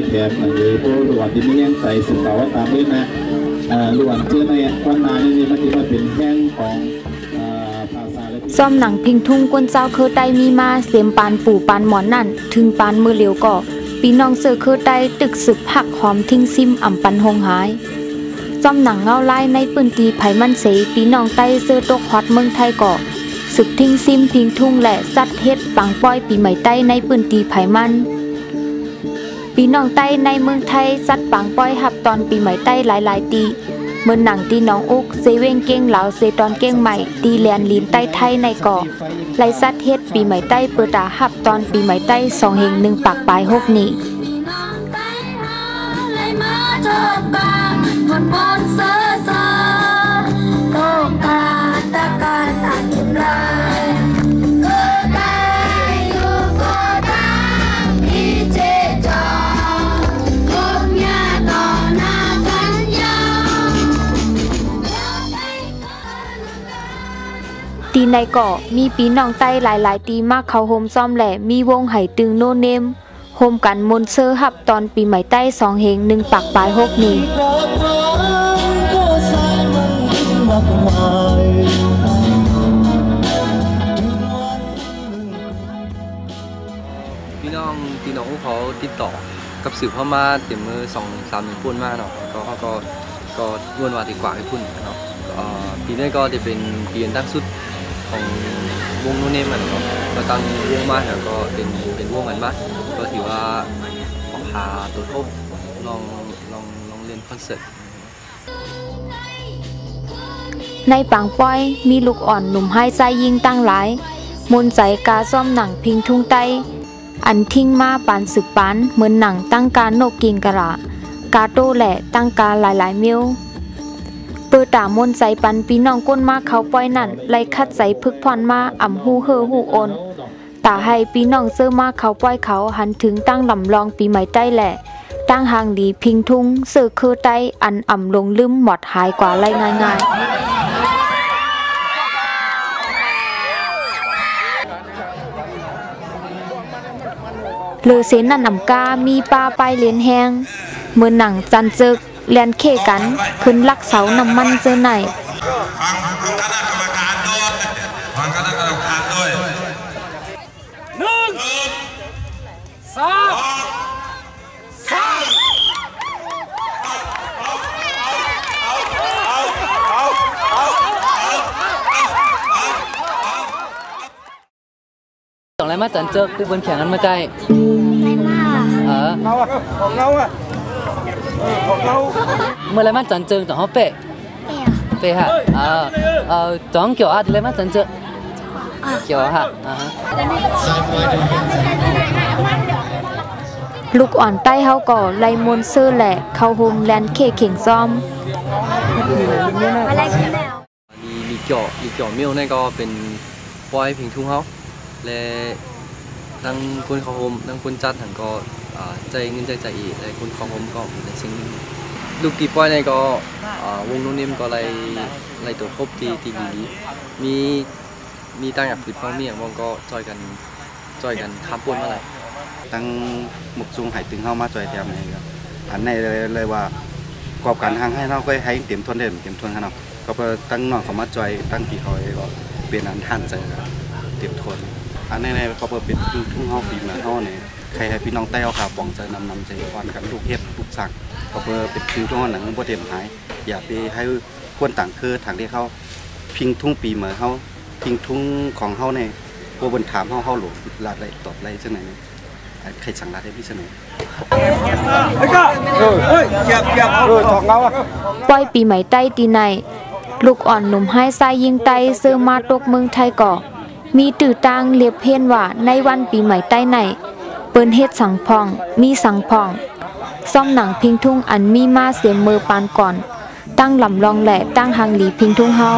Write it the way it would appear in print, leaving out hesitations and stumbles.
แถมหรือผู้หลวงที่ไม่ยังใส่สุขภาพตามด้วยนะหลวงเชื่อในวันนานี่มันที่ว่าเป็นแห้งของซ่อมหนังพิงทุ่งกวนเจ้าเคอไตมีมาเสียมปานปู่ปานหมอนนั่นถึงปานมือเหลียวก่อปีน้องเสือเคอไตตึกสึกผักหอมทิ้งซิมอ่ำปันหงหายซ่อมหนังเงาไล่ในปืนตีไผ่มันเสปีน้องไตเสือตกฮอตเมืองไทยก่อสึกทิ้งซิมพิงทุ่งและสัตว์เฮ็ดปังป้อยปีใหม่ไตในปืนตีไผ่มันปีน้องไตในเมืองไทยสัตว์ปังป้อยหับตอนปีใหม่ไตหลายตีเมื่อหนังตีน้องอุกเซเว่งเก้งเหลาเซตอนเก้งใหม่ตีแลนลีนใต้ไทยในก่อไลซัดเฮ็ดปีใหม่ใต้เปิดตาหับตอนปีใหม่ใต้2 เฮง1 ปากปลาย6นี่ตีในเกาะมีปีน้องไต้หลายตีมากเขาโฮมซ่อมแหล่มีวงไห่ตึงโนเนมโฮมกันมนเซอร์หับตอนปีใหม่ใต้2 เฮง1 ปากปลาย6นี่พี่น้องเขาติดต่อกับสื่อพ่อมาเดี๋ยวมือ2-3 เดือนพุ่นมาเนาะก็วนวาดีกว่าให้พุ่นเนาะปีนี้ก็จะเป็นปีตั้งสุดของวงโนเนมมันเนาะก็ตั้งวงมาแล้วก็เป็นวงกันมาก็ถือว่าพาตัวทบลองเล่นคอนเสิร์ตในปังป้อยมีลูกอ่อนหนุ่มให้ใจยิงตั้งหลายมนใจกาซ่อมหนังพิงทุ่งไตอันทิ้งมาปานสึกปานเหมือนหนังตั้งการนกกินกระรากาโตแหละตั้งการหลายเมียวเปิดตามนใจปันปีน้องก้นมาเขาปล่อยนั่นไล่คัดใจพึกพรมาอ่ำหูเฮอหูโอนตาให้ปีน้องเสื้อมาเขาปล่อยเขาหันถึงตั้งลำลองปีใหม่ใต้แหละตั้งหางดีพิงทุ่งเสือคือไตอันอ่ำลงลืมหมดหายกว่าไล่ง่ายเลือเสนนั่นอ่ำกามีปลาไปเลียนแหงเมื่อหนังจันเจิกเลียนเขกันขึ้นลักเสาน้ำมันเจอไหนฟังคณะกรรมการด้วยฟังคณะกรรมการด้วย1 2 3ส่งอะไรมาจันเจอคือบนแข่งกันมาใจอะไรมาเราอ่ะของเราอ่ะของเราเมื่อไรมาจันเจอจังเขาเป๊ะฮะจังเกี่ยวอะไรมาจันเจอเกี่ยวฮะลูกอ่อนใต้เขาก่อไลมนเซอร์แหละเขาโฮมแลนด์เข่งซ้อมลีเกี่ยวมิวนี่ก็เป็นปอยพิงทุ่งเขาและทั้งคนเขาโฮมทั้งคนจัดทั้งก็ใจเงินใจอีกและคนเขาโฮมก็เป็นสิ่งนึงลูกตีปอยนี่ก็วงโนเนมก็ไล่ตัวครบตีดีมีตั้งอย่างผืนฟังมีอย่างมองก็จอยกันข้ามปนมาเลยตั้งหมกซุงหายตึงเข้ามาจอยแถมนี่ครับอันในเลยว่ากรอบการทางให้เราก็ให้เต็มทนให้เราก็เพื่อตั้งน้องเขามาจอยตั้งปีเขาก็เป็นอันท่านใจเต็มทนอันในเขาเพื่อเป็นทุ่งเฮาปีมาเฮาเนี่ยใครให้พี่น้องใต้เอาขาปองใจนำใจควันกันลูกเฮ็ดลูกสั่งเขาเพื่อเป็นพิงทุ่งหนังบ่เต็มหายอย่าไปให้ควนต่างคือทางที่เขาพิงทุ่งปีเหมือนเขาพิงทุ่งของเขาเนี่ยพวกบนถามเขาหลุดลาดอะไรตอบอะไรเช่นไหนใครสั่งลาดให้พี่เสนอปล่อยปีใหม่ใต้ตีในลูกอ่อนหนุ่มให้ทรายยิงไตเสื้อมาตกเมืองไทยก่อมีตื่อตังเลียบเพี้ยนว่าในวันปีใหม่ใต้ในเปิ้นเฮ็ดสังพองมีสังพองซ่อมหนังพิงทุ่งอันมีมาเสียมือปานก่อนตั้งลำลองแหละตั้งหางหลีพิงทุ่งเฮา